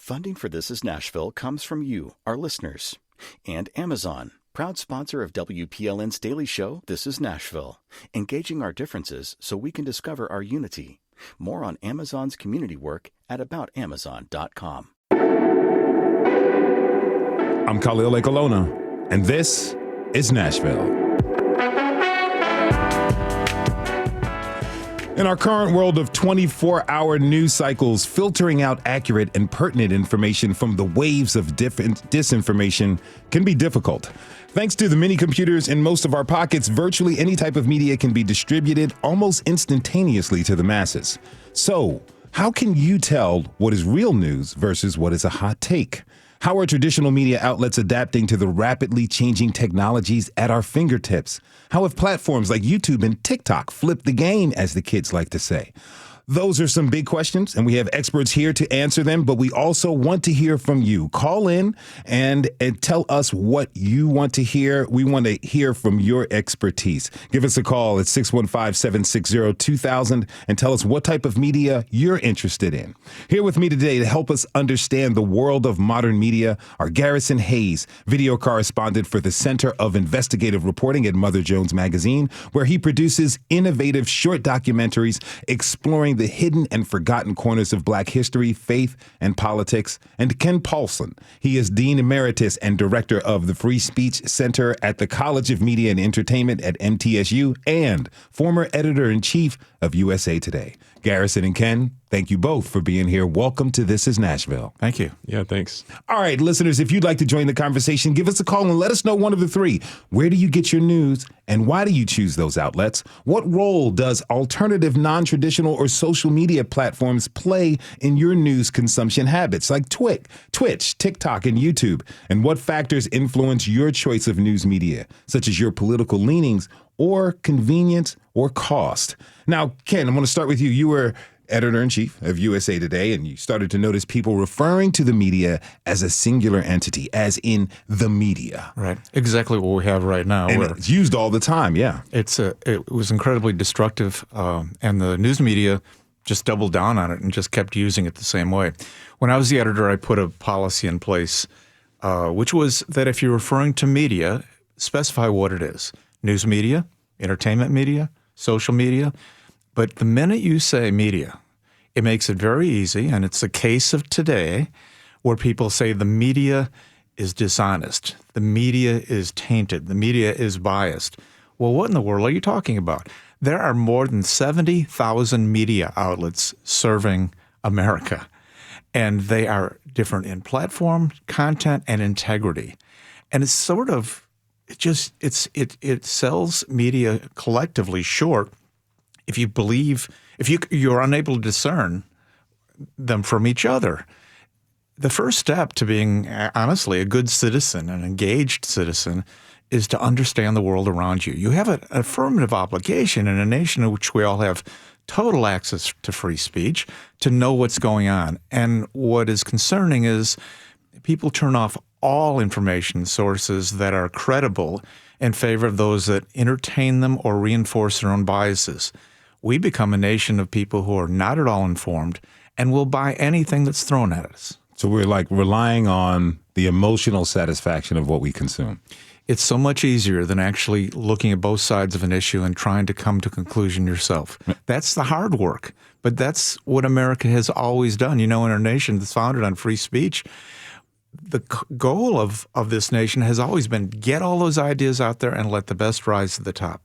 Funding for This Is Nashville comes from you, our listeners, and Amazon, proud sponsor of WPLN's daily show, This Is Nashville, engaging our differences so we can discover our unity. More on Amazon's community work at aboutamazon.com. I'm Khalil Ekolona, and this is Nashville. In our current world of 24-hour news cycles, filtering out accurate and pertinent information from the waves of disinformation can be difficult. Thanks to the many computers in most of our pockets, virtually any type of media can be distributed almost instantaneously to the masses. So, how can you tell what is real news versus what is a hot take? How are traditional media outlets adapting to the rapidly changing technologies at our fingertips? How have platforms like YouTube and TikTok flipped the game, as the kids like to say? Those are some big questions, and we have experts here to answer them, but we also want to hear from you. Call in and tell us what you want to hear. We want to hear from your expertise. Give us a call at 615-760-2000 and tell us what type of media you're interested in. Here with me today to help us understand the world of modern media are Garrison Hayes, video correspondent for the Center of Investigative Reporting at Mother Jones Magazine, where he produces innovative short documentaries exploring the hidden and forgotten corners of Black history, faith, and politics, and Ken Paulson. He is Dean Emeritus and Director of the Free Speech Center at the College of Media and Entertainment at MTSU and former Editor-in-Chief of USA Today. Garrison and Ken, thank you both for being here. Welcome to This Is Nashville. Thank you. Yeah, thanks. All right, listeners, if you'd like to join the conversation, give us a call and let us know one of the three. Where do you get your news and why do you choose those outlets? What role does alternative, non-traditional, or social media platforms play in your news consumption habits like Twitch, TikTok, and YouTube? And what factors influence your choice of news media, such as your political leanings or convenience or cost? Now, Ken, I'm going to start with you. You were Editor-in-Chief of USA Today, and you started to notice people referring to the media as a singular entity, as in the media. Right. Exactly what we have right now. And it's used all the time, yeah. It was incredibly destructive, and the news media just doubled down on it and just kept using it the same way. When I was the editor, I put a policy in place, which was that if you're referring to media, specify what it is. News media, entertainment media, social media. But the minute you say media, it makes it very easy, and it's the case of today, where people say the media is dishonest, the media is tainted, the media is biased. Well, what in the world are you talking about? There are more than 70,000 media outlets serving America, and they are different in platform, content, and integrity. And it's sort of, it sells media collectively short if you're unable to discern them from each other. The first step to being, honestly, a good citizen, an engaged citizen, is to understand the world around you. You have an affirmative obligation in a nation in which we all have total access to free speech to know what's going on. And what is concerning is people turn off all information sources that are credible in favor of those that entertain them or reinforce their own biases. We become a nation of people who are not at all informed and will buy anything that's thrown at us. So we're like relying on the emotional satisfaction of what we consume. It's so much easier than actually looking at both sides of an issue and trying to come to a conclusion yourself. That's the hard work, but that's what America has always done. You know, in our nation that's founded on free speech, the goal of this nation has always been get all those ideas out there and let the best rise to the top.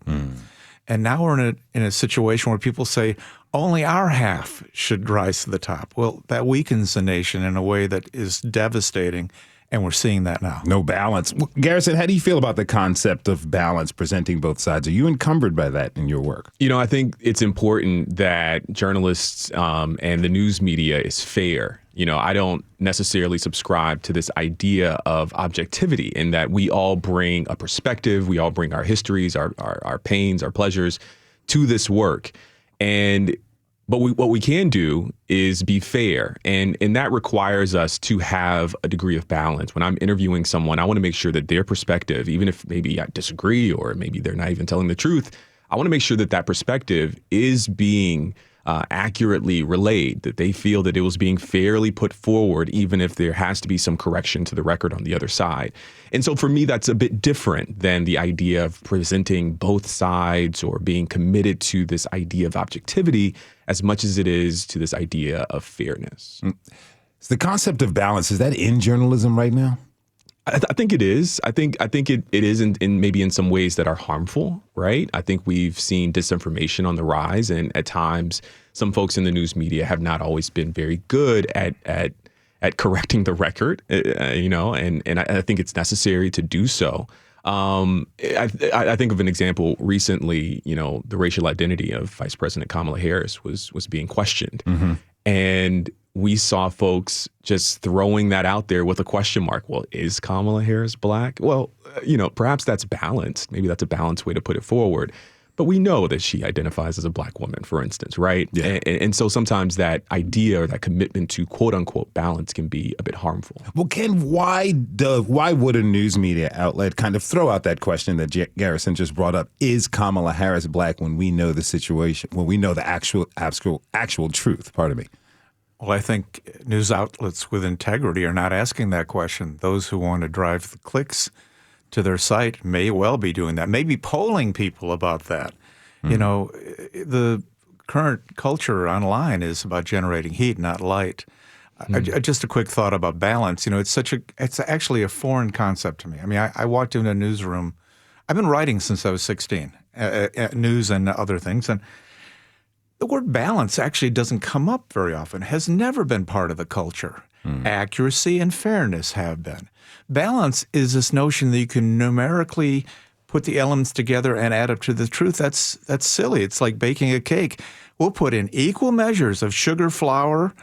And now we're in a situation where people say only our half should rise to the top. Well, that weakens the nation in a way that is devastating, and we're seeing that now. No balance. Garrison, how do you feel about the concept of balance, presenting both sides? Are you encumbered by that in your work? You know, I think it's important that journalists and the news media is fair. You know, I don't necessarily subscribe to this idea of objectivity in that we all bring a perspective, we all bring our histories, our pains, our pleasures to this work. But what we can do is be fair, and that requires us to have a degree of balance. When I'm interviewing someone, I want to make sure that their perspective, even if maybe I disagree or maybe they're not even telling the truth, I want to make sure that that perspective is being accurately relayed, that they feel that it was being fairly put forward, even if there has to be some correction to the record on the other side. And so for me, that's a bit different than the idea of presenting both sides or being committed to this idea of objectivity as much as it is to this idea of fairness. So the concept of balance, is that in journalism right now? I think it is. I think it is in maybe in some ways that are harmful, right? I think we've seen disinformation on the rise, and at times some folks in the news media have not always been very good at correcting the record, and I think it's necessary to do so. I think of an example recently. The racial identity of Vice President Kamala Harris was being questioned, and we saw folks just throwing that out there with a question mark. Well, is Kamala Harris black? Well, perhaps that's balanced. Maybe that's a balanced way to put it forward. But we know that she identifies as a black woman, for instance, right? Yeah. And so sometimes that idea or that commitment to quote unquote balance can be a bit harmful. Well, Ken, why would a news media outlet kind of throw out that question that Garrison just brought up? Is Kamala Harris black when we know the situation, when we know the actual truth? Pardon me. Well, I think news outlets with integrity are not asking that question. Those who want to drive the clicks to their site may well be doing that, maybe polling people about that. The current culture online is about generating heat, not light. Just a quick thought about balance. It's actually a foreign concept to me. I mean, I walked into a newsroom. I've been writing since I was 16, news and other things, and the word balance actually doesn't come up very often, has never been part of the culture. Accuracy and fairness have been. Balance is this notion that you can numerically put the elements together and add up to the truth. That's silly. It's like baking a cake. We'll put in equal measures of sugar, flour,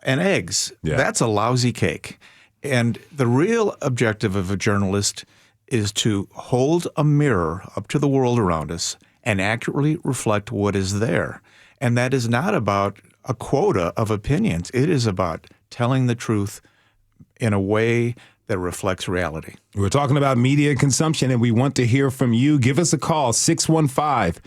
and eggs. Yeah. That's a lousy cake. And the real objective of a journalist is to hold a mirror up to the world around us and accurately reflect what is there. And that is not about a quota of opinions. It is about telling the truth in a way that reflects reality. We're talking about media consumption, and we want to hear from you. Give us a call, 615.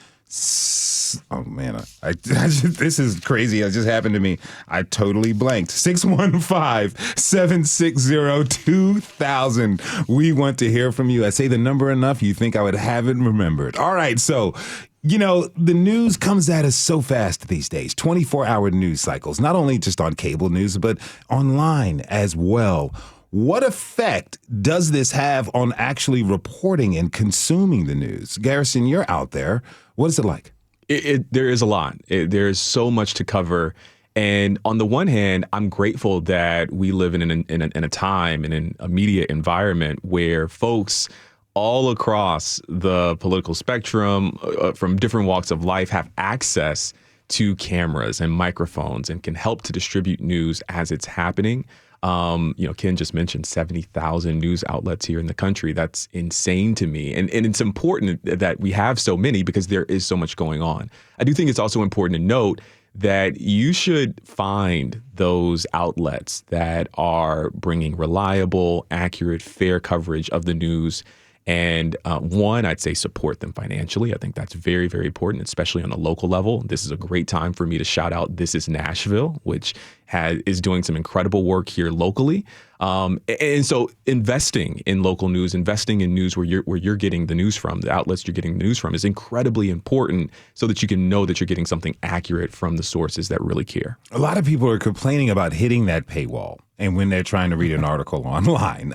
Oh, man, this is crazy. It just happened to me. I totally blanked. 615-760-2000. We want to hear from you. I say the number enough, you think I would have it remembered. All right, so the news comes at us so fast these days, 24-hour news cycles, not only just on cable news, but online as well. What effect does this have on actually reporting and consuming the news? Garrison, you're out there. What is it like? There is a lot. There is so much to cover. And on the one hand, I'm grateful that we live in a time and in a media environment where folks all across the political spectrum, from different walks of life, have access to cameras and microphones and can help to distribute news as it's happening. Ken just mentioned 70,000 news outlets here in the country. That's insane to me. And it's important that we have so many because there is so much going on. I do think it's also important to note that you should find those outlets that are bringing reliable, accurate, fair coverage of the news. And one, I'd say support them financially. I think that's very, very important, especially on a local level. This is a great time for me to shout out This is Nashville, which is doing some incredible work here locally. And so investing in local news, investing in news where you're getting the news from, the outlets you're getting the news from, is incredibly important so that you can know that you're getting something accurate from the sources that really care. A lot of people are complaining about hitting that paywall. And when they're trying to read an article online,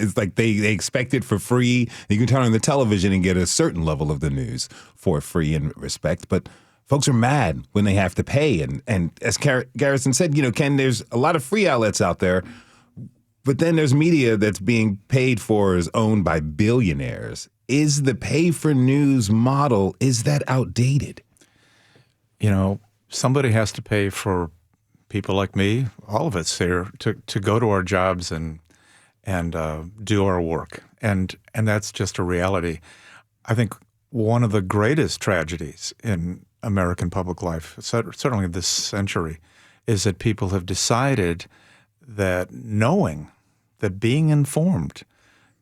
it's like they expect it for free. You can turn on the television and get a certain level of the news for free and respect. But folks are mad when they have to pay. And as Garrison said, Ken, there's a lot of free outlets out there. But then there's media that's being paid for, is owned by billionaires. Is the pay for news model, is that outdated? Somebody has to pay for people like me, all of us here, to go to our jobs and do our work. And that's just a reality. I think one of the greatest tragedies in American public life, certainly this century, is that people have decided that knowing, that being informed,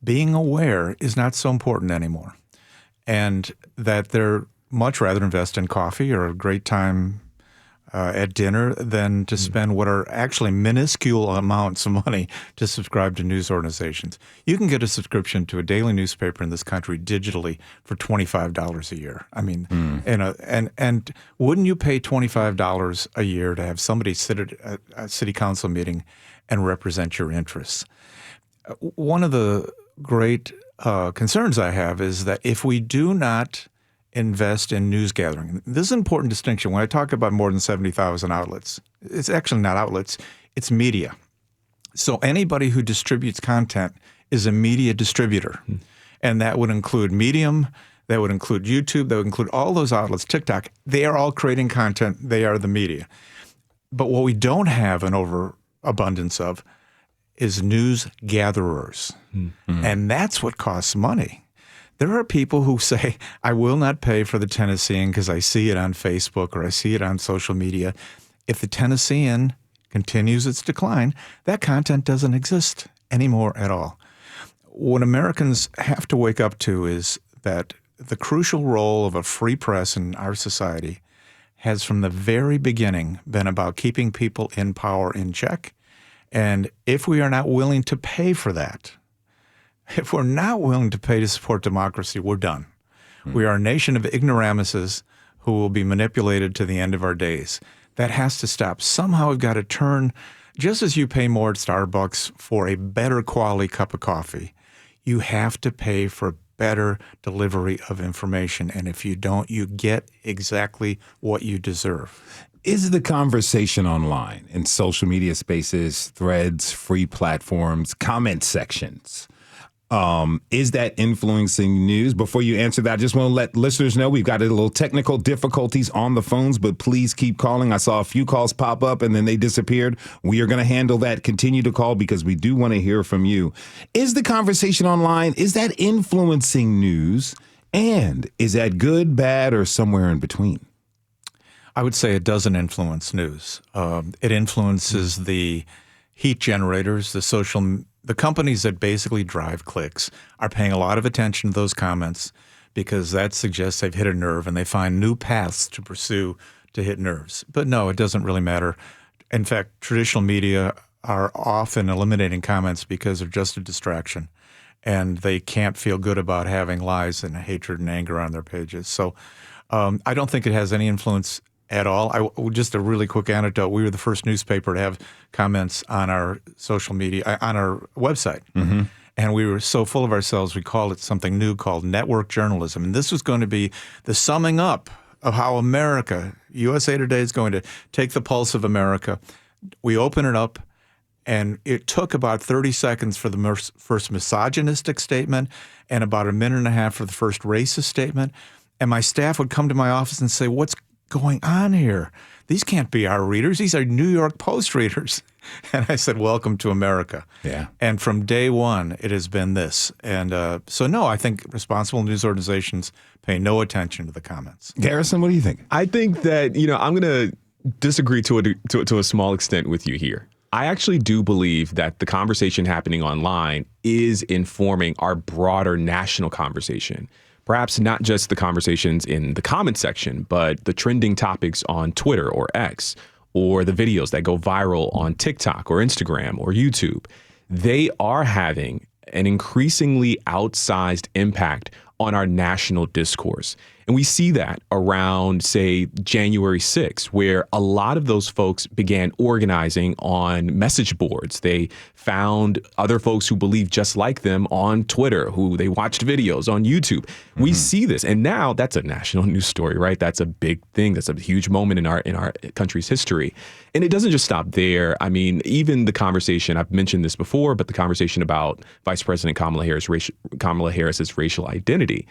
being aware is not so important anymore. And that they're much rather invest in coffee or a great time at dinner than to spend what are actually minuscule amounts of money to subscribe to news organizations. You can get a subscription to a daily newspaper in this country digitally for $25 a year. I mean, and wouldn't you pay $25 a year to have somebody sit at a city council meeting and represent your interests? One of the great concerns I have is that if we do not invest in news gathering. This is an important distinction. When I talk about more than 70,000 outlets, it's actually not outlets, it's media. So anybody who distributes content is a media distributor. And that would include Medium, that would include YouTube, that would include all those outlets, TikTok. They are all creating content. They are the media. But what we don't have an overabundance of is news gatherers. And that's what costs money. There are people who say, I will not pay for the Tennessean because I see it on Facebook or I see it on social media. If the Tennessean continues its decline, that content doesn't exist anymore at all. What Americans have to wake up to is that the crucial role of a free press in our society has from the very beginning been about keeping people in power in check. And if we are not willing to pay for that, if we're not willing to pay to support democracy, we're done. We are a nation of ignoramuses who will be manipulated to the end of our days. That has to stop. Somehow we've got to turn, just as you pay more at Starbucks for a better quality cup of coffee, you have to pay for better delivery of information. And if you don't, you get exactly what you deserve. Is the conversation online in social media spaces, threads, free platforms, comment sections, is that influencing news? Before you answer that, I just want to let listeners know we've got a little technical difficulties on the phones, but please keep calling. I saw a few calls pop up and then they disappeared. We are going to handle that. Continue to call because we do want to hear from you. Is the conversation online, is that influencing news? And is that good, bad, or somewhere in between? I would say it doesn't influence news. It influences the heat generators, the companies that basically drive clicks are paying a lot of attention to those comments because that suggests they've hit a nerve and they find new paths to pursue to hit nerves. But no, it doesn't really matter. In fact, traditional media are often eliminating comments because they're just a distraction and they can't feel good about having lies and hatred and anger on their pages. So I don't think it has any influence at all. Just a really quick anecdote. We were the first newspaper to have comments on our social media, on our website. And we were so full of ourselves, we called it something new called network journalism. And this was going to be the summing up of how America, USA Today, is going to take the pulse of America. We open it up, and it took about 30 seconds for the first misogynistic statement and about a minute and a half for the first racist statement. And my staff would come to my office and say, what's going on here? These can't be our readers. These are New York Post readers. And I said, welcome to America. Yeah. And from day one, it has been this. And so, no, I think responsible news organizations pay no attention to the comments. Garrison, what do you think? I think that, I'm going to disagree to a small extent with you here. I actually do believe that the conversation happening online is informing our broader national conversation. Perhaps not just the conversations in the comment section, but the trending topics on Twitter or X, or the videos that go viral on TikTok or Instagram or YouTube. They are having an increasingly outsized impact on our national discourse. And we see that around, say, January 6th, where a lot of those folks began organizing on message boards. They found other folks who believe just like them on Twitter, who they watched videos on YouTube. We see this. And now that's a national news story, right? That's a big thing. That's a huge moment in our country's history. And it doesn't just stop there. I mean, even the conversation, I've mentioned this before, but the conversation about Vice President Kamala Harris's racial identity.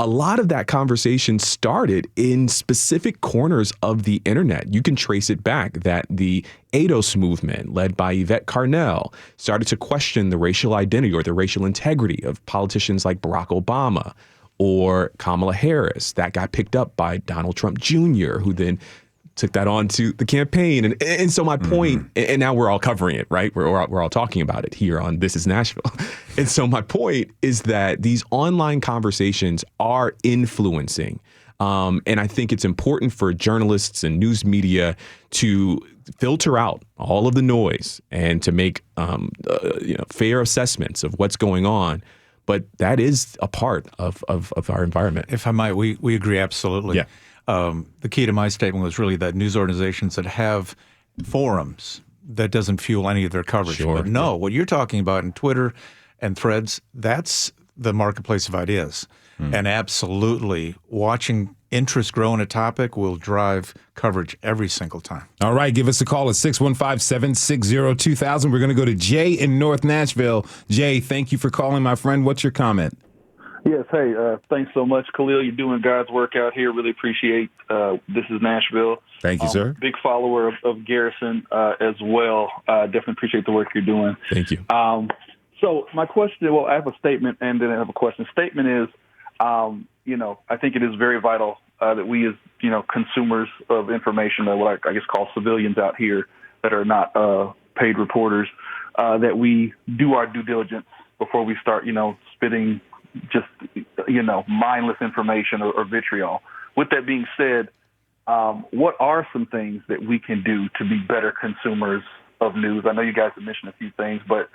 A lot of that conversation started in specific corners of the internet. You can trace it back that the ADOS movement, led by Yvette Carnell, started to question the racial identity or the racial integrity of politicians like Barack Obama or Kamala Harris. That got picked up by Donald Trump Jr., who then took that on to the campaign. And so my point, and now we're all covering it, right? We're all talking about it here on This is Nashville. And so my point is that these online conversations are influencing And I think it's important for journalists and news media to filter out all of the noise and to make fair assessments of what's going on. But that is a part of our environment. If I might, we agree absolutely. Yeah. The key to my statement was really that news organizations that have forums, that doesn't fuel any of their coverage. Sure. But no, what you're talking about in Twitter and Threads, that's the marketplace of ideas. And absolutely, watching interest grow in a topic will drive coverage every single time. All right, give us a call at 615-760-2000. We're going to go to Jay in North Nashville. Jay, thank you for calling, my friend. What's your comment? Yes, hey, thanks so much, Khalil. You're doing God's work out here. Really appreciate this is Nashville. Thank you, sir. Big follower of Garrison as well. Definitely appreciate the work you're doing. Thank you. So my question, well, I have a statement and then I have a question. Statement is, I think it is very vital that we as, consumers of information, what I guess call civilians out here that are not paid reporters, that we do our due diligence before we start, spitting just, mindless information or vitriol. With that being said, what are some things that we can do to be better consumers of news? I know you guys have mentioned a few things, but,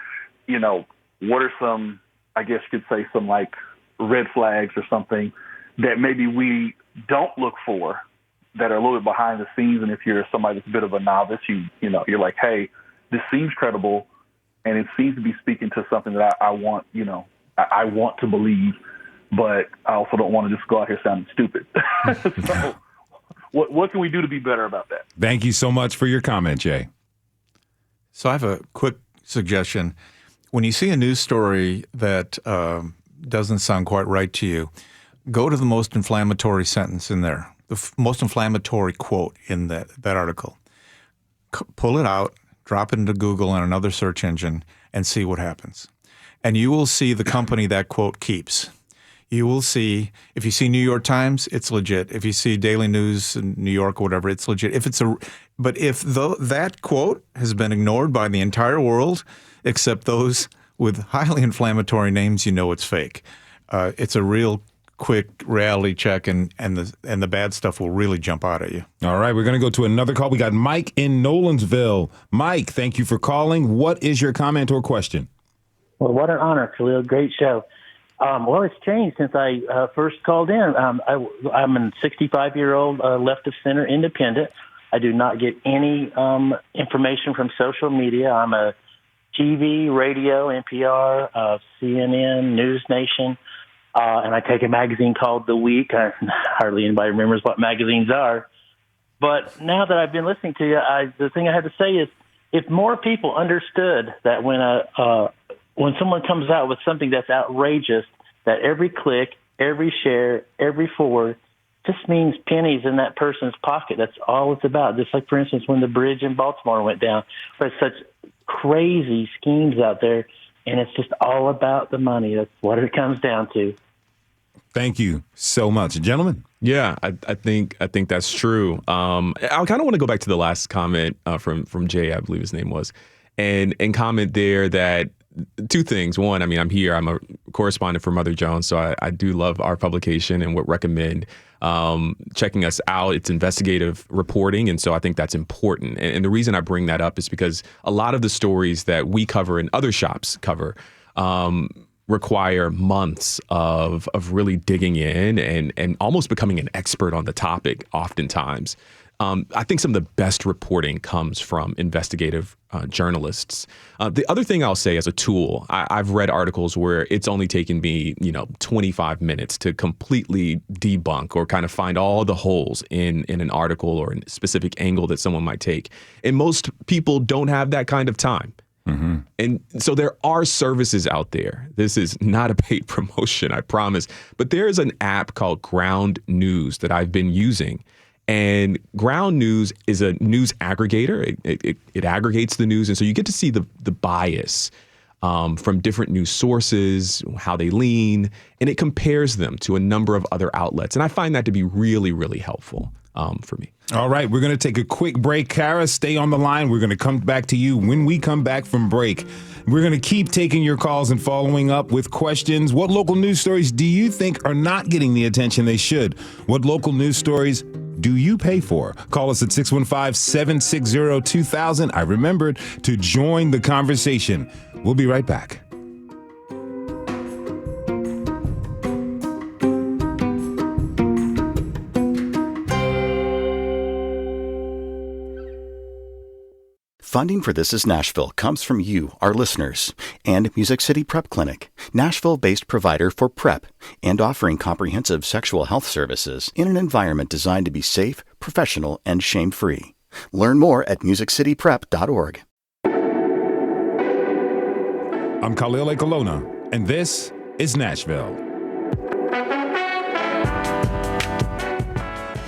what are some, I guess you could say, some like red flags or something that maybe we don't look for that are a little bit behind the scenes? And if you're somebody that's a bit of a novice, you're like, hey, this seems credible and it seems to be speaking to something that I want, I want to believe, but I also don't want to just go out here sounding stupid. So what can we do to be better about that? Thank you so much for your comment, Jay. So I have a quick suggestion. When you see a news story that doesn't sound quite right to you, go to the most inflammatory sentence in there, the most inflammatory quote in that article. Pull it out, drop it into Google and another search engine, and see what happens. And you will see the company that quote keeps. You will see, if you see New York Times, it's legit. If you see Daily News in New York or whatever, it's legit. But if that quote has been ignored by the entire world, except those with highly inflammatory names, it's fake. It's a real quick reality check, and the bad stuff will really jump out at you. All right, we're going to go to another call. We got Mike in Nolensville. Mike, thank you for calling. What is your comment or question? Well, what an honor, Khalil. Great show. Well, it's changed since I first called in. I'm a 65-year-old left-of-center independent. I do not get any information from social media. I'm a TV, radio, NPR, CNN, News Nation, and I take a magazine called The Week. Hardly anybody remembers what magazines are. But now that I've been listening to you, the thing I had to say is if more people understood that when someone comes out with something that's outrageous, that every click, every share, every forward just means pennies in that person's pocket. That's all it's about. Just like, for instance, when the bridge in Baltimore went down, there's such crazy schemes out there, and it's just all about the money. That's what it comes down to. Thank you so much. Gentlemen? Yeah, I think that's true. I kind of want to go back to the last comment from Jay, I believe his name was, and comment there that two things. One, I'm here. I'm a correspondent for Mother Jones, so I do love our publication and would recommend checking us out. It's investigative reporting, and so I think that's important. And the reason I bring that up is because a lot of the stories that we cover and other shops cover require months of really digging in and almost becoming an expert on the topic oftentimes. I think some of the best reporting comes from investigative journalists. The other thing I'll say as a tool, I've read articles where it's only taken me, 25 minutes to completely debunk or kind of find all the holes in an article or a specific angle that someone might take. And most people don't have that kind of time. Mm-hmm. And so there are services out there. This is not a paid promotion, I promise. But there is an app called Ground News that I've been using. And Ground News is a news aggregator. It aggregates the news. And so you get to see the bias from different news sources, how they lean, and it compares them to a number of other outlets. And I find that to be really, really helpful. for me. All right, we're going to take a quick break. Kara, stay on the line. We're going to come back to you when we come back from break. We're going to keep taking your calls and following up with questions. What local news stories do you think are not getting the attention they should? What local news stories do you pay for? Call us at 615-760-2000. I remembered to join the conversation. We'll be right back. Funding for This Is Nashville comes from you, our listeners, and Music City Prep Clinic, Nashville-based provider for PrEP and offering comprehensive sexual health services in an environment designed to be safe, professional, and shame-free. Learn more at musiccityprep.org. I'm Khalil Ekolona, and this is Nashville.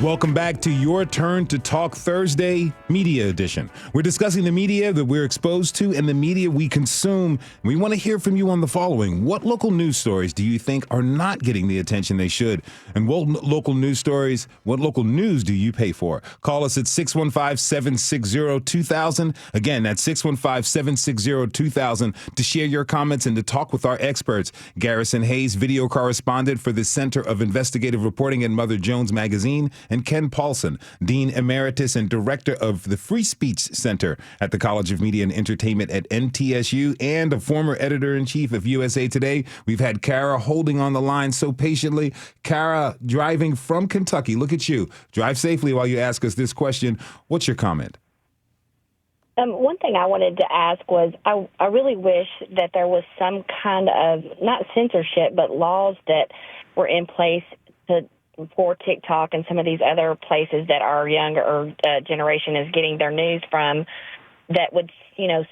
Welcome back to Your Turn to Talk Thursday Media Edition. We're discussing the media that we're exposed to and the media we consume. We want to hear from you on the following. What local news stories do you think are not getting the attention they should? And what local news do you pay for? Call us at 615-760-2000. Again, that's 615-760-2000 to share your comments and to talk with our experts. Garrison Hayes, video correspondent for the Center of Investigative Reporting at Mother Jones Magazine, and Ken Paulson, Dean Emeritus and Director of the Free Speech Center at the College of Media and Entertainment at NTSU, and a former editor-in-chief of USA Today. We've had Kara holding on the line so patiently. Kara, driving from Kentucky. Look at you. Drive safely while you ask us this question. What's your comment? One thing I wanted to ask was I really wish that there was some kind of, not censorship, but laws that were in place for TikTok and some of these other places that our younger generation is getting their news from, that would,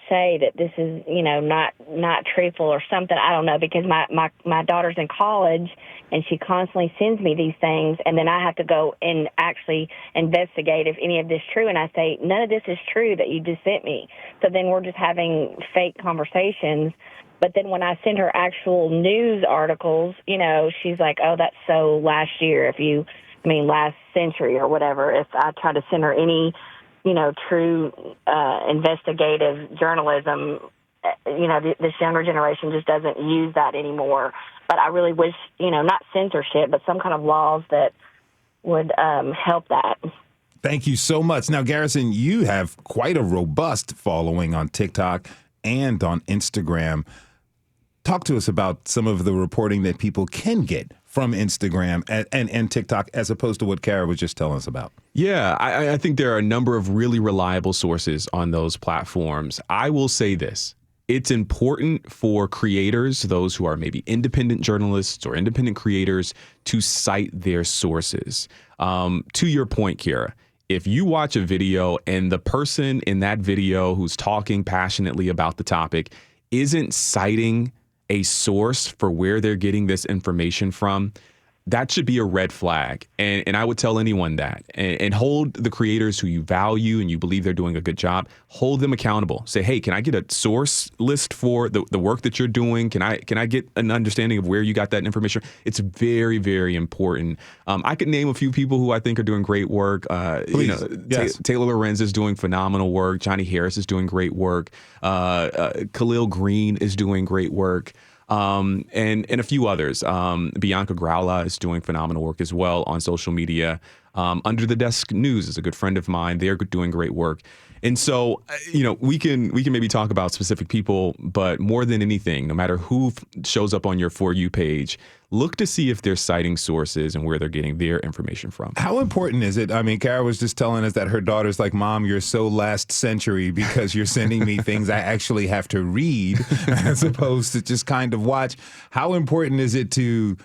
say that this is, not truthful or something. I don't know, because my daughter's in college and she constantly sends me these things, and then I have to go and actually investigate if any of this is true. And I say, none of this is true that you just sent me. So then we're just having fake conversations. But then when I send her actual news articles, she's like, oh, that's so last year, last century or whatever. If I try to send her any, true investigative journalism, this younger generation just doesn't use that anymore. But I really wish, not censorship, but some kind of laws that would help that. Thank you so much. Now, Garrison, you have quite a robust following on TikTok and on Instagram. Talk to us about some of the reporting that people can get from Instagram and TikTok, as opposed to what Kara was just telling us about. Yeah, I think there are a number of really reliable sources on those platforms. I will say this. It's important for creators, those who are maybe independent journalists or independent creators, to cite their sources. To your point, Kara, if you watch a video and the person in that video who's talking passionately about the topic isn't citing a source for where they're getting this information from, that should be a red flag. And I would tell anyone that. And hold the creators who you value and you believe they're doing a good job, hold them accountable. Say, hey, can I get a source list for the work that you're doing? Can I get an understanding of where you got that information? It's very, very important. I could name a few people who I think are doing great work. Please. Yes. Taylor Lorenz is doing phenomenal work. Johnny Harris is doing great work. Khalil Green is doing great work. And a few others. Bianca Growla is doing phenomenal work as well on social media. Under the Desk News is a good friend of mine. They're doing great work. And so, we can maybe talk about specific people, but more than anything, no matter who shows up on your For You page, look to see if they're citing sources and where they're getting their information from. How important is it? I mean, Kara was just telling us that her daughter's like, Mom, you're so last century because you're sending me things I actually have to read as opposed to just kind of watch. How important is it to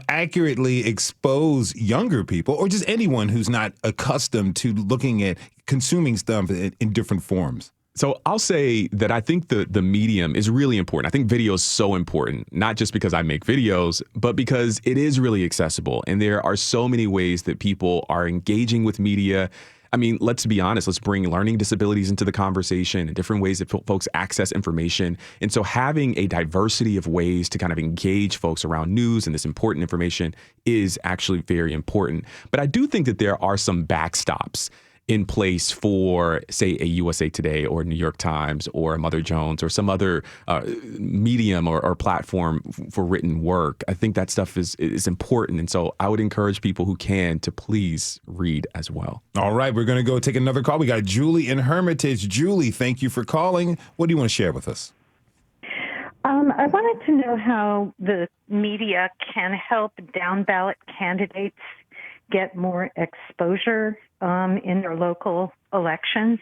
accurately expose younger people or just anyone who's not accustomed to looking at consuming stuff in different forms? So I'll say that I think the medium is really important. I think video is so important, not just because I make videos, but because it is really accessible. And there are so many ways that people are engaging with media. I mean, let's be honest. Let's bring learning disabilities into the conversation and different ways that folks access information. And so having a diversity of ways to kind of engage folks around news and this important information is actually very important. But I do think that there are some backstops in place for, say, a USA Today or New York Times or a Mother Jones or some other medium or platform for written work. I think that stuff is important. And so I would encourage people who can to please read as well. All right, we're going to go take another call. We got Julie in Hermitage. Julie, thank you for calling. What do you want to share with us? I wanted to know how the media can help down-ballot candidates get more exposure in their local elections,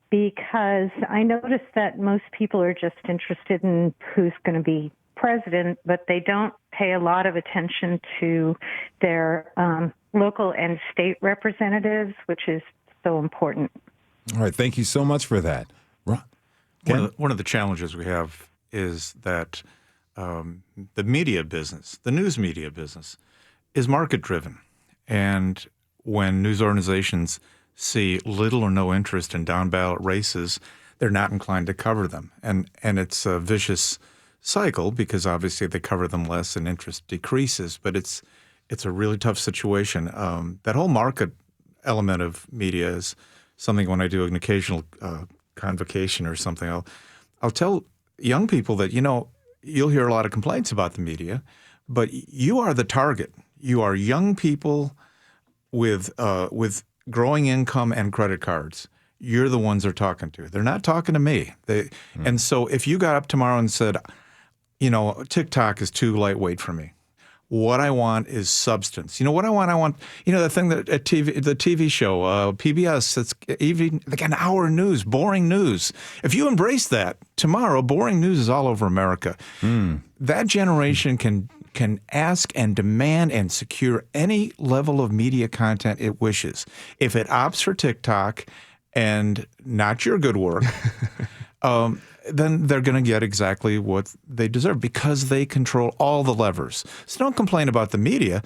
because I noticed that most people are just interested in who's going to be president, but they don't pay a lot of attention to their local and state representatives, which is so important. All right, thank you so much for that. One of the challenges we have is that the media business, the news media business, is market-driven. And when news organizations see little or no interest in down-ballot races, they're not inclined to cover them. And it's a vicious cycle because obviously they cover them less and interest decreases. But it's a really tough situation. That whole market element of media is something when I do an occasional convocation or something, I'll tell young people that, you'll hear a lot of complaints about the media, but you are the target. You are young people with growing income and credit cards. You're the ones they're talking to. They're not talking to me. And so if you got up tomorrow and said, TikTok is too lightweight for me. What I want is substance. What I want? I want, the thing that the TV show, PBS, it's even like an hour news, boring news. If you embrace that, tomorrow, boring news is all over America. That generation can ask and demand and secure any level of media content it wishes. If it opts for TikTok and not your good work, then they're going to get exactly what they deserve because they control all the levers. So don't complain about the media.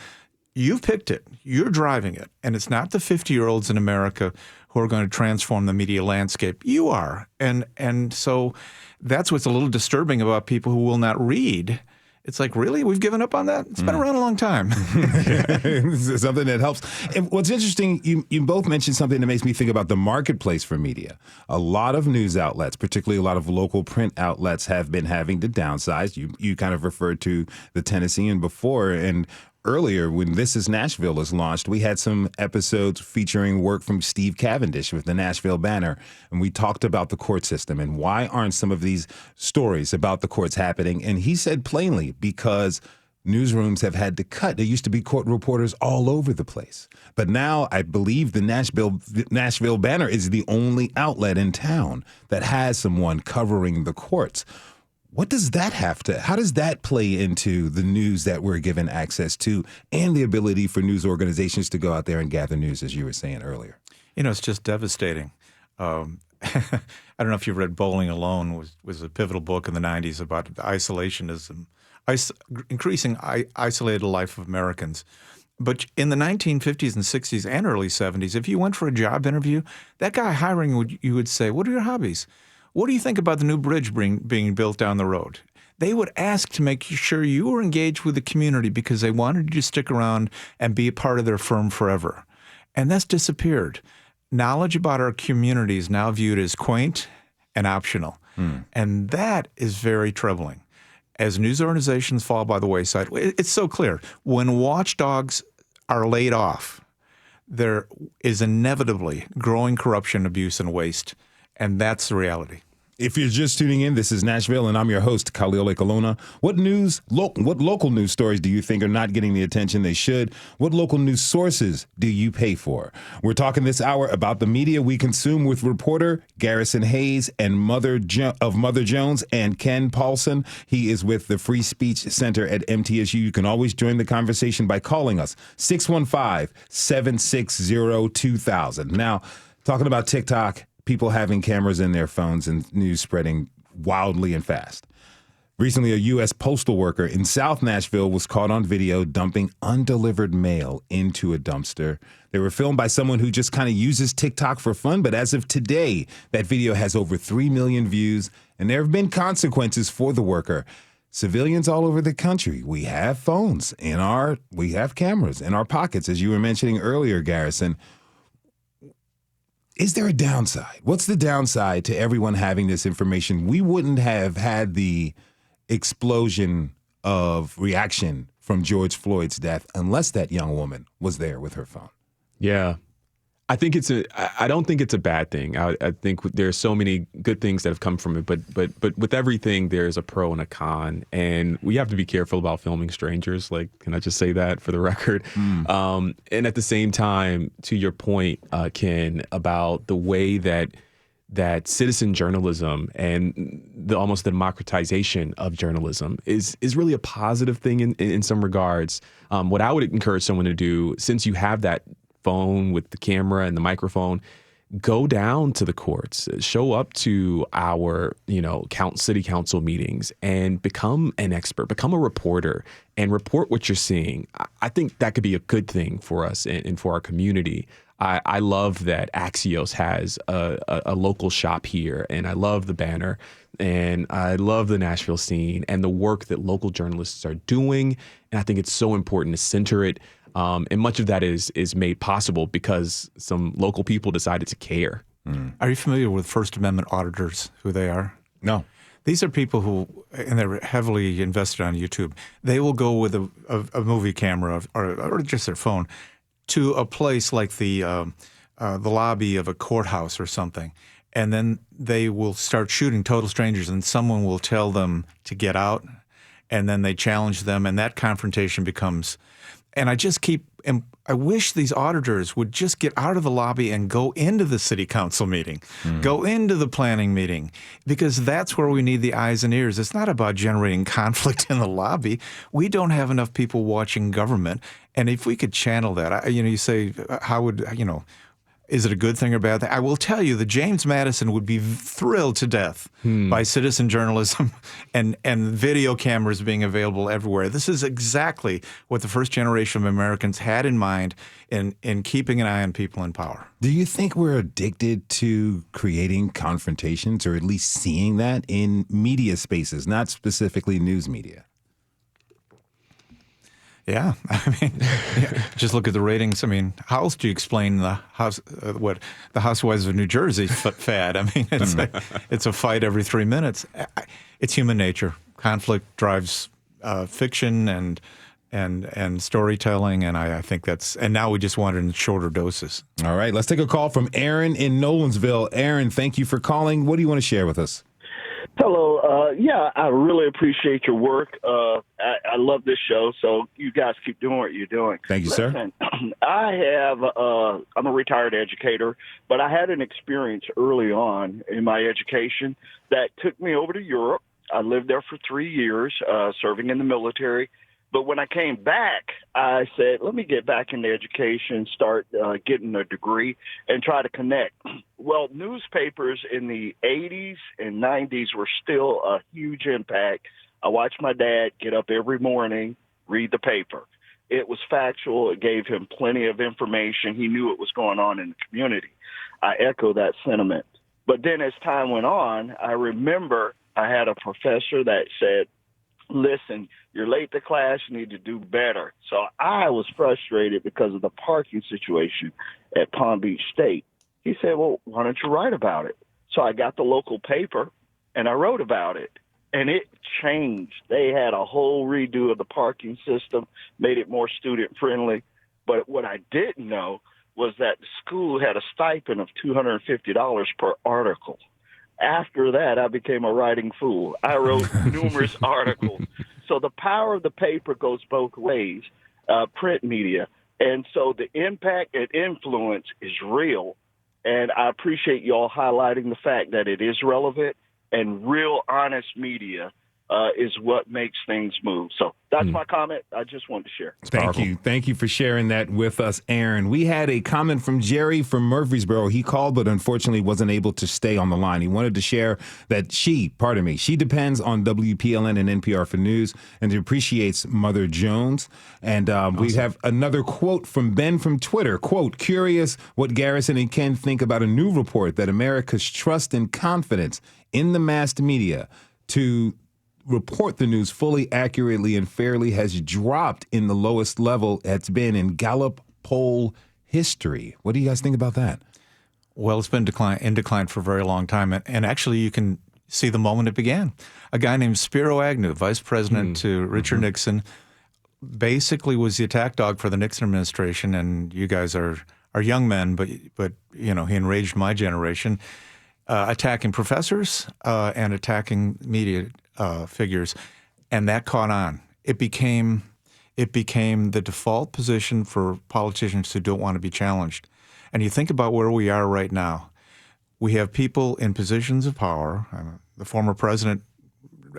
You've picked it. You're driving it. And it's not the 50-year-olds in America who are going to transform the media landscape. You are. And so that's what's a little disturbing about people who will not read. It's like, really? We've given up on that? It's been around a long time. Something that helps. And what's interesting, you both mentioned something that makes me think about the marketplace for media. A lot of news outlets, particularly a lot of local print outlets, have been having to downsize. You kind of referred to the Tennessean before, and earlier, when This Is Nashville was launched, we had some episodes featuring work from Steve Cavendish with the Nashville Banner, and we talked about the court system and why aren't some of these stories about the courts happening. And he said plainly, because newsrooms have had to cut. There used to be court reporters all over the place. But now I believe the Nashville Banner is the only outlet in town that has someone covering the courts. What does that how does that play into the news that we're given access to and the ability for news organizations to go out there and gather news, as you were saying earlier? It's just devastating. I don't know if you've read Bowling Alone, was a pivotal book in the 90s about isolationism, increasing isolated life of Americans. But in the 1950s and 60s and early 70s, if you went for a job interview, that guy hiring you would say, "What are your hobbies? What do you think about the new bridge being built down the road?" They would ask to make sure you were engaged with the community because they wanted you to stick around and be a part of their firm forever. And that's disappeared. Knowledge about our community is now viewed as quaint and optional. And that is very troubling. As news organizations fall by the wayside, it's so clear. When watchdogs are laid off, there is inevitably growing corruption, abuse, and waste. And that's the reality. If you're just tuning in, this is Nashville, and I'm your host, Khalil Ekalona. What local news stories do you think are not getting the attention they should? What local news sources do you pay for? We're talking this hour about the media we consume with reporter Garrison Hayes and Mother Jones and Ken Paulson. He is with the Free Speech Center at MTSU. You can always join the conversation by calling us, 615-760-2000. Now, talking about TikTok, people having cameras in their phones and news spreading wildly and fast. Recently, a U.S. postal worker in South Nashville was caught on video dumping undelivered mail into a dumpster. They were filmed by someone who just kind of uses TikTok for fun, but as of today, that video has over 3 million views, and there have been consequences for the worker. Civilians all over the country, we have phones we have cameras in our pockets, as you were mentioning earlier, Garrison. Is there a downside? What's the downside to everyone having this information? We wouldn't have had the explosion of reaction from George Floyd's death unless that young woman was there with her phone. Yeah. I don't think it's a bad thing. I think there's so many good things that have come from it, but with everything, there's a pro and a con, and we have to be careful about filming strangers. Like, can I just say that for the record? And at the same time, to your point, Ken, about the way that citizen journalism and almost the democratization of journalism is really a positive thing in some regards. What I would encourage someone to do, since you have that phone with the camera and the microphone, go down to the courts, show up to our, city council meetings and become an expert, become a reporter and report what you're seeing. I think that could be a good thing for us and for our community. I love that Axios has a local shop here, and I love the banner, and I love the Nashville scene and the work that local journalists are doing. And I think it's so important to center it. And much of that is made possible because some local people decided to care. Are you familiar with First Amendment auditors, who they are? No. These are people who, and they're heavily invested on YouTube. They will go with a movie camera or just their phone to a place like the lobby of a courthouse or something, and then they will start shooting total strangers, and someone will tell them to get out, and then they challenge them, and that confrontation becomes. And I wish these auditors would just get out of the lobby and go into the city council meeting, go into the planning meeting, because that's where we need the eyes and ears. It's not about generating conflict in the lobby. We don't have enough people watching government. And if we could channel that, you say, how would, is it a good thing or bad thing? I will tell you that James Madison would be thrilled to death by citizen journalism and video cameras being available everywhere. This is exactly what the first generation of Americans had in mind in keeping an eye on people in power. Do you think we're addicted to creating confrontations, or at least seeing that in media spaces, not specifically news media? Yeah, just look at the ratings. How else do you explain the Housewives of New Jersey fad? It's a fight every 3 minutes. It's human nature. Conflict drives fiction and storytelling, and I think and now we just want it in shorter doses. All right, let's take a call from Aaron in Nolensville. Aaron, thank you for calling. What do you want to share with us? Hello. I really appreciate your work. I love this show, so you guys keep doing what you're doing. Thank you, sir. I'm a retired educator, but I had an experience early on in my education that took me over to Europe. I lived there for 3 years, serving in the military. But when I came back, I said, let me get back into education, start getting a degree, and try to connect. Well, newspapers in the 80s and 90s were still a huge impact. I watched my dad get up every morning, read the paper. It was factual. It gave him plenty of information. He knew what was going on in the community. I echo that sentiment. But then as time went on, I remember I had a professor that said, listen, you're late to class, you need to do better. So I was frustrated because of the parking situation at Palm Beach State. He said, well, why don't you write about it? So I got the local paper and I wrote about it. And it changed. They had a whole redo of the parking system, made it more student friendly. But what I didn't know was that the school had a stipend of $250 per article. After that, I became a writing fool. I wrote numerous articles. So the power of the paper goes both ways, print media. And so the impact and influence is real. And I appreciate you all highlighting the fact that it is relevant, and real honest media is what makes things move. So that's my comment. I just wanted to share. Thank you for sharing that with us, Aaron. We had a comment from Jerry from Murfreesboro. He called, but unfortunately wasn't able to stay on the line. He wanted to share that she depends on WPLN and NPR for news, and appreciates Mother Jones. And we have another quote from Ben from Twitter. Quote, curious what Garrison and Ken think about a new report that America's trust and confidence in the mass media to report the news fully, accurately, and fairly has dropped in the lowest level it's been in Gallup poll history. What do you guys think about that? Well, it's been in decline for a very long time. And actually, you can see the moment it began. A guy named Spiro Agnew, vice president to Richard Nixon, basically was the attack dog for the Nixon administration. And you guys are young men, but he enraged my generation, attacking professors and attacking media figures, and that caught on. It became the default position for politicians who don't want to be challenged. And you think about where we are right now. We have people in positions of power. The former president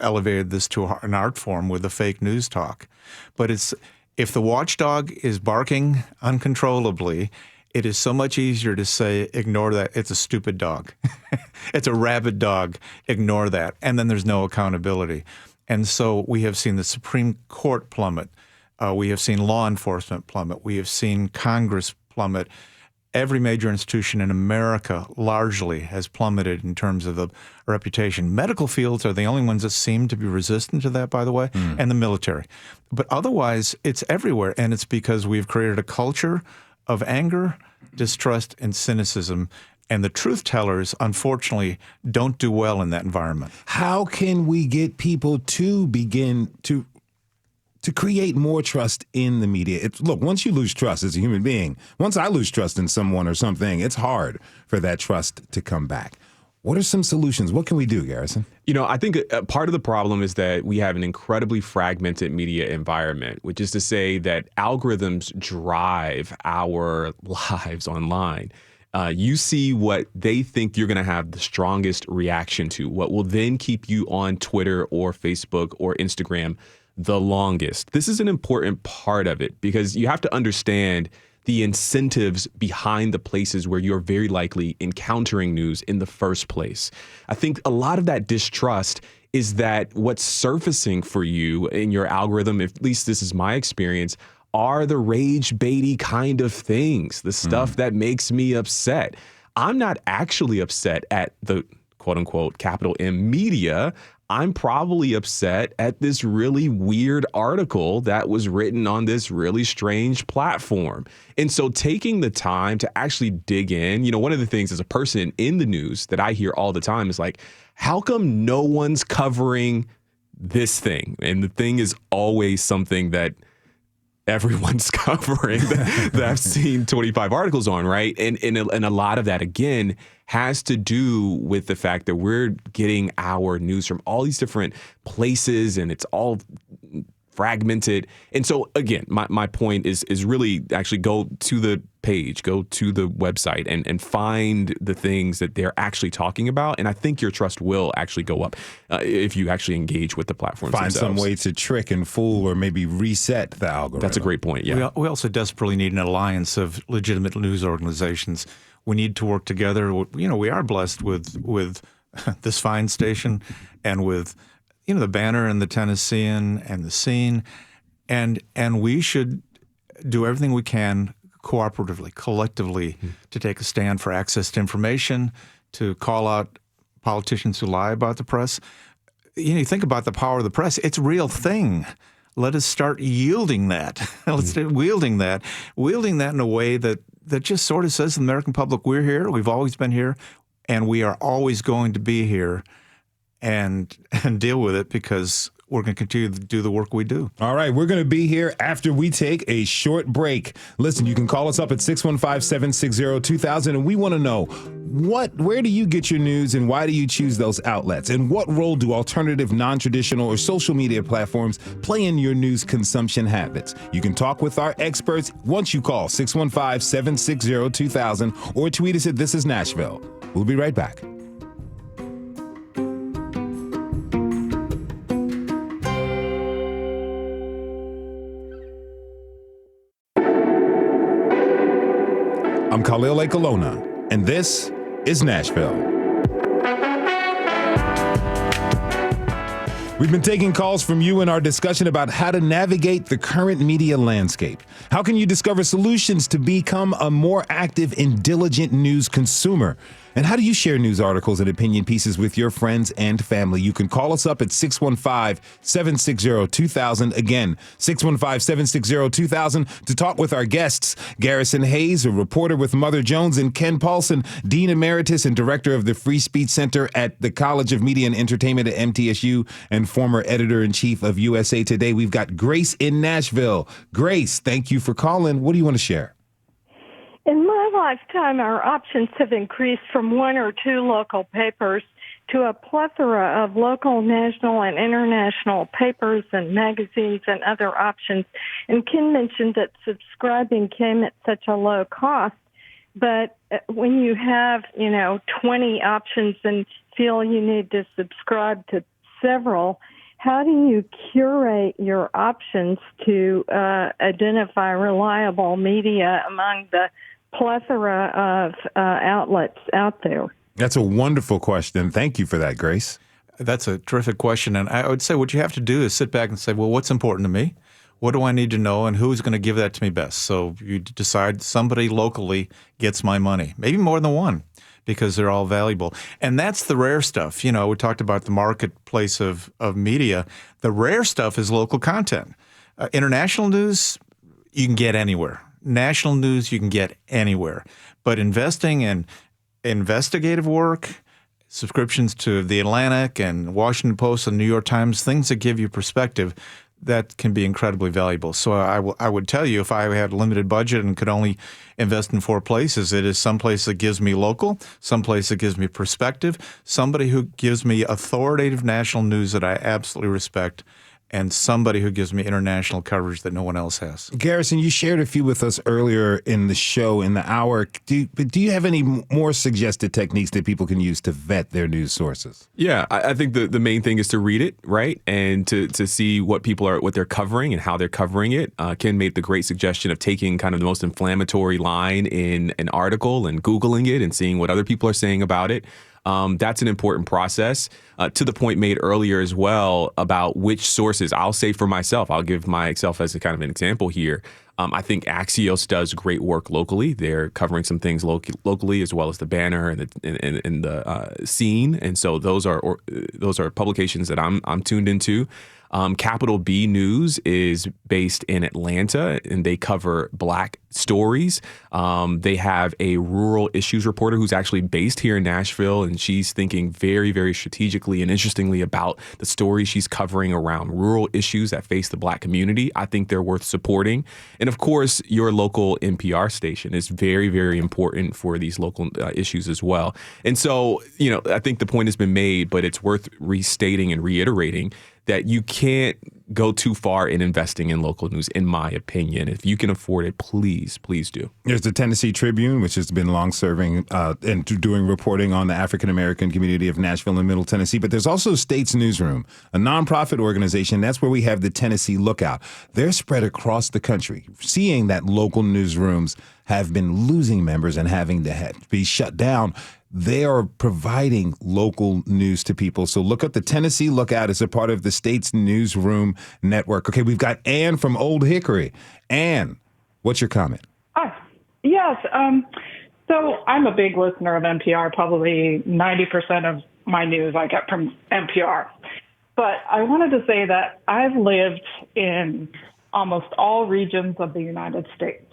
elevated this to an art form with the fake news talk. But if the watchdog is barking uncontrollably, it is so much easier to say, ignore that. It's a stupid dog. It's a rabid dog. Ignore that. And then there's no accountability. And so we have seen the Supreme Court plummet. We have seen law enforcement plummet. We have seen Congress plummet. Every major institution in America largely has plummeted in terms of the reputation. Medical fields are the only ones that seem to be resistant to that, by the way, and the military. But otherwise, it's everywhere. And it's because we've created a culture of anger, distrust, and cynicism. And the truth tellers, unfortunately, don't do well in that environment. How can we get people to begin to create more trust in the media? Look, once you lose trust as a human being, once I lose trust in someone or something, it's hard for that trust to come back. What are some solutions? What can we do, Garrison? I think part of the problem is that we have an incredibly fragmented media environment, which is to say that algorithms drive our lives online. You see what they think you're going to have the strongest reaction to, what will then keep you on Twitter or Facebook or Instagram the longest. This is an important part of it because you have to understand the incentives behind the places where you're very likely encountering news in the first place. I think a lot of that distrust is that what's surfacing for you in your algorithm, at least this is my experience, are the rage baity kind of things, the stuff that makes me upset. I'm not actually upset at the quote unquote capital M media. I'm probably upset at this really weird article that was written on this really strange platform. And so taking the time to actually dig in, one of the things as a person in the news that I hear all the time is like, how come no one's covering this thing? And the thing is always something that everyone's covering that I've seen 25 articles on, right? And a lot of that, again, has to do with the fact that we're getting our news from all these different places and it's all fragmented. And so, again, my point is really actually go to the page, go to the website and find the things that they're actually talking about. And I think your trust will actually go up if you actually engage with the platforms Find themselves. some way to trick and fool or maybe reset the algorithm. That's a great point, yeah. We also desperately need an alliance of legitimate news organizations. We need to work together. We are blessed with this fine station and with the Banner and the Tennessean and the Scene, and we should do everything we can cooperatively, collectively, to take a stand for access to information, to call out politicians who lie about the press. You think about the power of the press; it's a real thing. Let us start yielding that. Let's start wielding that in a way that just sort of says to the American public, we're here, we've always been here, and we are always going to be here. And deal with it because we're going to continue to do the work we do. All right, we're going to be here after we take a short break. Listen, you can call us up at 615-760-2000, and we want to know where do you get your news and why do you choose those outlets? And what role do alternative, non-traditional, or social media platforms play in your news consumption habits? You can talk with our experts once you call 615-760-2000 or tweet us at This Is Nashville. We'll be right back. I'm Khalil Ekalona, and this is Nashville. We've been taking calls from you in our discussion about how to navigate the current media landscape. How can you discover solutions to become a more active and diligent news consumer? And how do you share news articles and opinion pieces with your friends and family? You can call us up at 615-760-2000. Again, 615-760-2000 to talk with our guests, Garrison Hayes, a reporter with Mother Jones, and Ken Paulson, Dean Emeritus and Director of the Free Speech Center at the College of Media and Entertainment at MTSU and former Editor-in-Chief of USA Today. We've got Grace in Nashville. Grace, thank you for calling. What do you want to share? In my lifetime, our options have increased from one or two local papers to a plethora of local, national, and international papers and magazines and other options. And Ken mentioned that subscribing came at such a low cost. But when you have, 20 options and feel you need to subscribe to several, how do you curate your options to identify reliable media among the plethora of outlets out there? That's a wonderful question. Thank you for that, Grace. That's a terrific question. And I would say what you have to do is sit back and say, well, what's important to me? What do I need to know? And who's going to give that to me best? So you decide somebody locally gets my money, maybe more than one, because they're all valuable. And that's the rare stuff. We talked about the marketplace of media. The rare stuff is local content. International news, you can get anywhere. National news, you can get anywhere. But investing in investigative work, subscriptions to The Atlantic and Washington Post and New York Times, things that give you perspective, that can be incredibly valuable. So I would tell you, if I had a limited budget and could only invest in four places, it is some place that gives me local, some place that gives me perspective, somebody who gives me authoritative national news that I absolutely respect, and somebody who gives me international coverage that no one else has. Garrison, you shared a few with us earlier in the show, in the hour. Do you have any more suggested techniques that people can use to vet their news sources? Yeah, I think the main thing is to read it, right? And to see what they're covering and how they're covering it. Ken made the great suggestion of taking kind of the most inflammatory line in an article and Googling it and seeing what other people are saying about it. That's an important process. To the point made earlier as well about which sources. I'll say for myself, I'll give myself as a kind of an example here. I think Axios does great work locally. They're covering some things locally as well as the Banner and the Scene, and so those are publications that I'm tuned into. Capital B News is based in Atlanta, and they cover Black stories. They have a rural issues reporter who's actually based here in Nashville, and she's thinking very, very strategically and interestingly about the stories she's covering around rural issues that face the Black community. I think they're worth supporting. And of course, your local NPR station is very, very important for these local issues as well. And so, I think the point has been made, but it's worth restating and reiterating that you can't go too far in investing in local news, in my opinion. If you can afford it, please do. There's the Tennessee Tribune, which has been long-serving and doing reporting on the African-American community of Nashville and Middle Tennessee. But there's also States Newsroom, a nonprofit organization. That's where we have the Tennessee Lookout. They're spread across the country, seeing that local newsrooms have been losing members and having to be shut down. They are providing local news to people. So look up the Tennessee Lookout as a part of the State's Newsroom Network. Okay, we've got Ann from Old Hickory. Ann, what's your comment? Yes. So I'm a big listener of NPR. Probably 90% of my news I get from NPR. But I wanted to say that I've lived in almost all regions of the United States.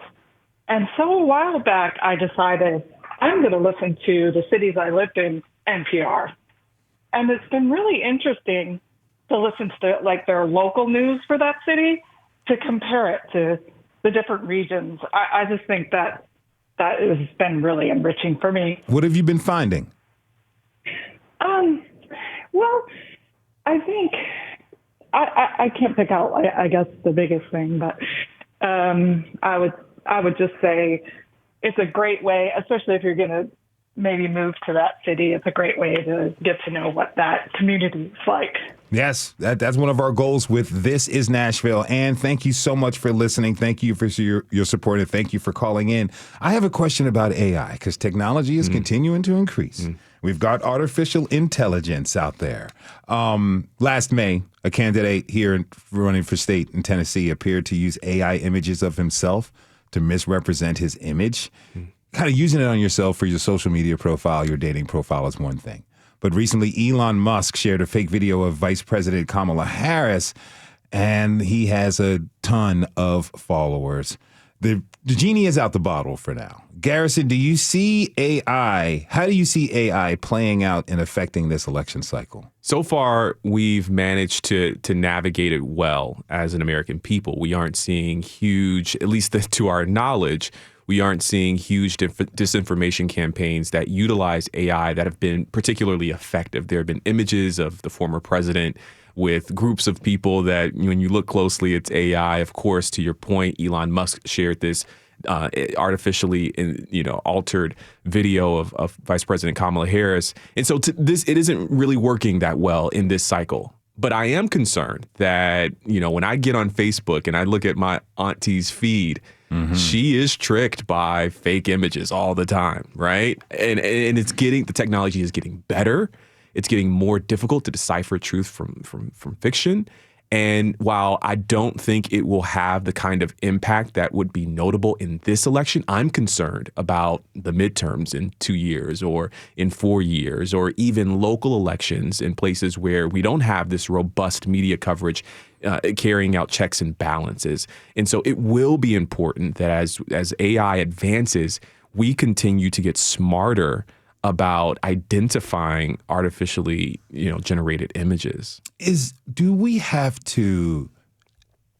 And so a while back, I decided I'm going to listen to the cities I lived in NPR. And it's been really interesting to listen to their local news for that city to compare it to the different regions. I just think that has been really enriching for me. What have you been finding? Well, I think I can't pick out, I guess, the biggest thing, but I would just say it's a great way, especially if you're going to maybe move to that city. It's a great way to get to know what that community is like. Yes, that's one of our goals with This is Nashville. And thank you so much for listening. Thank you for your support, and thank you for calling in. I have a question about AI, because technology is continuing to increase. We've got artificial intelligence out there. Last May, a candidate here running for state in Tennessee appeared to use AI images of himself to misrepresent his image. Kind of using it on yourself for your social media profile, your dating profile is one thing. But recently, Elon Musk shared a fake video of Vice President Kamala Harris, and he has a ton of followers. The genie is out the bottle for now. Garrison, do you see AI? How do you see AI playing out and affecting this election cycle? So far, we've managed to navigate it well as an American people. We aren't seeing huge, at least to our knowledge, we aren't seeing huge disinformation campaigns that utilize AI that have been particularly effective. There have been images of the former president with groups of people that, when you look closely, it's AI. Of course, to your point, Elon Musk shared this artificially altered video of Vice President Kamala Harris. And so it isn't really working that well in this cycle. But I am concerned that, when I get on Facebook and I look at my auntie's feed, she is tricked by fake images all the time, right? And the technology is getting better. It's getting more difficult to decipher truth from fiction. And while I don't think it will have the kind of impact that would be notable in this election, I'm concerned about the midterms in 2 years or in 4 years, or even local elections in places where we don't have this robust media coverage carrying out checks and balances. And so it will be important that as AI advances, we continue to get smarter about identifying artificially, generated images. Do we have to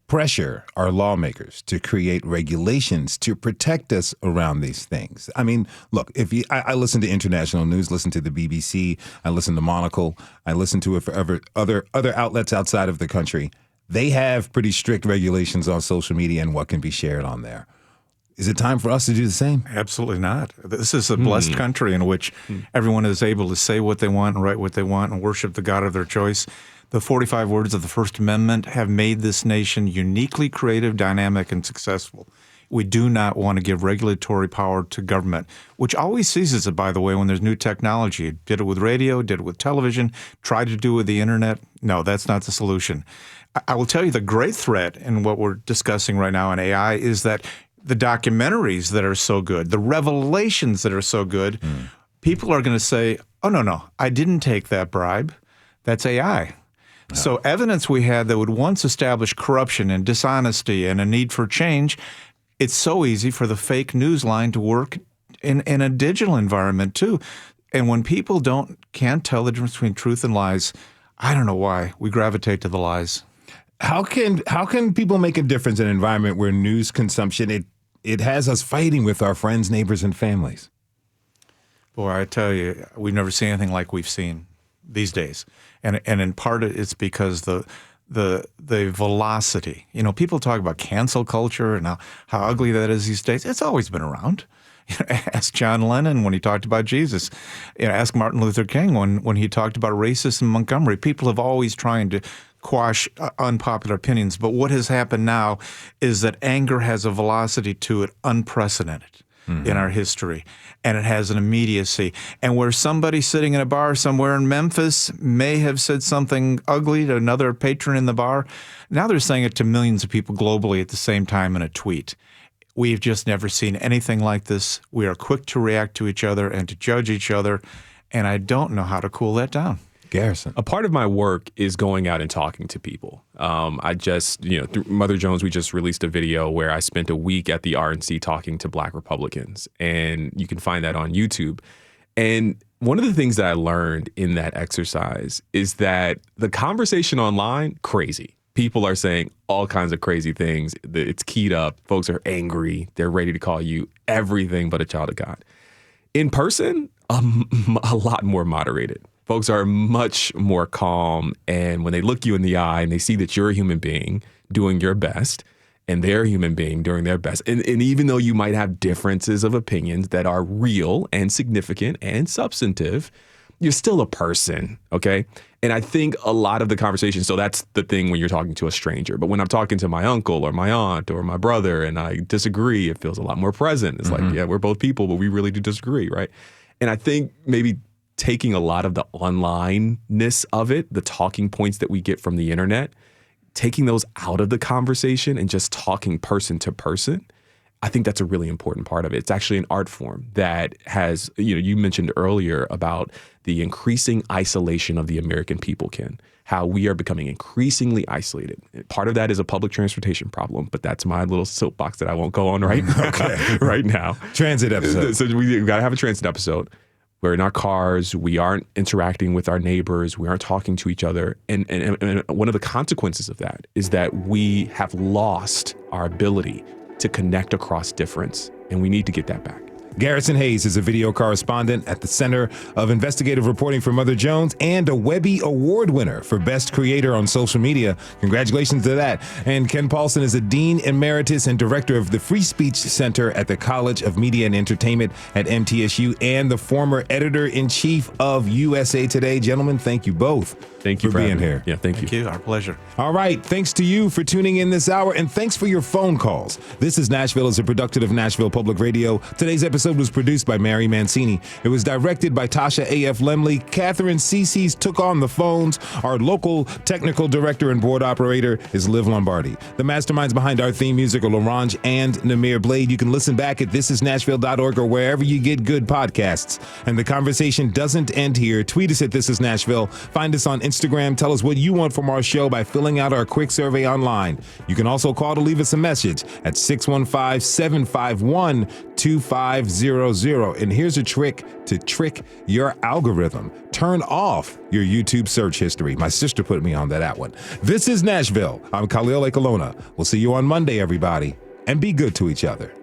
pressure our lawmakers to create regulations to protect us around these things? I mean, look, I listen to international news, listen to the BBC, I listen to Monocle, I listen to it for other outlets outside of the country. They have pretty strict regulations on social media and what can be shared on there. Is it time for us to do the same? Absolutely not. This is a blessed country in which everyone is able to say what they want and write what they want and worship the God of their choice. The 45 words of the First Amendment have made this nation uniquely creative, dynamic, and successful. We do not want to give regulatory power to government, which always seizes it, by the way, when there's new technology. It did it with radio, did it with television, tried to do it with the internet. No, that's not the solution. I will tell you the great threat in what we're discussing right now in AI is that the documentaries that are so good, the revelations that are so good, people are going to say, oh, no, I didn't take that bribe. That's AI. No. So evidence we had that would once establish corruption and dishonesty and a need for change, it's so easy for the fake news line to work in a digital environment too. And when people can't tell the difference between truth and lies, I don't know why we gravitate to the lies. How can people make a difference in an environment where news consumption, it has us fighting with our friends, neighbors, and families? Boy, I tell you, we've never seen anything like we've seen these days. And in part it's because the velocity. People talk about cancel culture and how ugly that is these days. It's always been around. Ask John Lennon when he talked about Jesus. Ask Martin Luther King when he talked about racism in Montgomery. People have always trying to quash unpopular opinions. But what has happened now is that anger has a velocity to it unprecedented in our history, and it has an immediacy. And where somebody sitting in a bar somewhere in Memphis may have said something ugly to another patron in the bar, now they're saying it to millions of people globally at the same time in a tweet. We've just never seen anything like this. We are quick to react to each other and to judge each other, and I don't know how to cool that down. Garrison. A part of my work is going out and talking to people. I just, through Mother Jones, we just released a video where I spent a week at the RNC talking to Black Republicans, and you can find that on YouTube. And one of the things that I learned in that exercise is that the conversation online, crazy. People are saying all kinds of crazy things. It's keyed up. Folks are angry. They're ready to call you everything but a child of God. In person, a lot more moderated. Folks are much more calm, and when they look you in the eye and they see that you're a human being doing your best, and they're a human being doing their best. And even though you might have differences of opinions that are real and significant and substantive, you're still a person, okay? And I think a lot of the conversation, so that's the thing when you're talking to a stranger. But when I'm talking to my uncle or my aunt or my brother and I disagree, it feels a lot more present. It's like, yeah, we're both people, but we really do disagree, right? And I think maybe taking a lot of the online-ness of it, the talking points that we get from the internet, taking those out of the conversation and just talking person to person, I think that's a really important part of it. It's actually an art form that has, you mentioned earlier about the increasing isolation of the American people, Ken, how we are becoming increasingly isolated. Part of that is a public transportation problem, but that's my little soapbox that I won't go on right now. Transit episode. So we've got to have a transit episode. We're in our cars. We aren't interacting with our neighbors. We aren't talking to each other. And one of the consequences of that is that we have lost our ability to connect across difference. And we need to get that back. Garrison Hayes is a video correspondent at the Center of Investigative Reporting for Mother Jones and a Webby Award winner for Best Creator on social media. Congratulations to that. And Ken Paulson is a Dean Emeritus and Director of the Free Speech Center at the College of Media and Entertainment at MTSU and the former Editor-in-Chief of USA Today. Gentlemen, thank you both. Thank you for being here. Yeah, thank you. Thank you. Our pleasure. All right. Thanks to you for tuning in this hour, and thanks for your phone calls. This is Nashville is a production of Nashville Public Radio. Today's episode was produced by Mary Mancini. It was directed by Tasha A.F. Lemley. Catherine Cece's took on the phones. Our local technical director and board operator is Liv Lombardi. The masterminds behind our theme music are Larange and Namir Blade. You can listen back at thisisnashville.org or wherever you get good podcasts. And the conversation doesn't end here. Tweet us at This Is Nashville. Find us on Instagram. Tell us what you want from our show by filling out our quick survey online. You can also call to leave us a message at 615-751-2500. And here's a trick to trick your algorithm. Turn off your YouTube search history. My sister put me on that one. This is Nashville. I'm Khalil Ekalona. We'll see you on Monday, everybody. And be good to each other.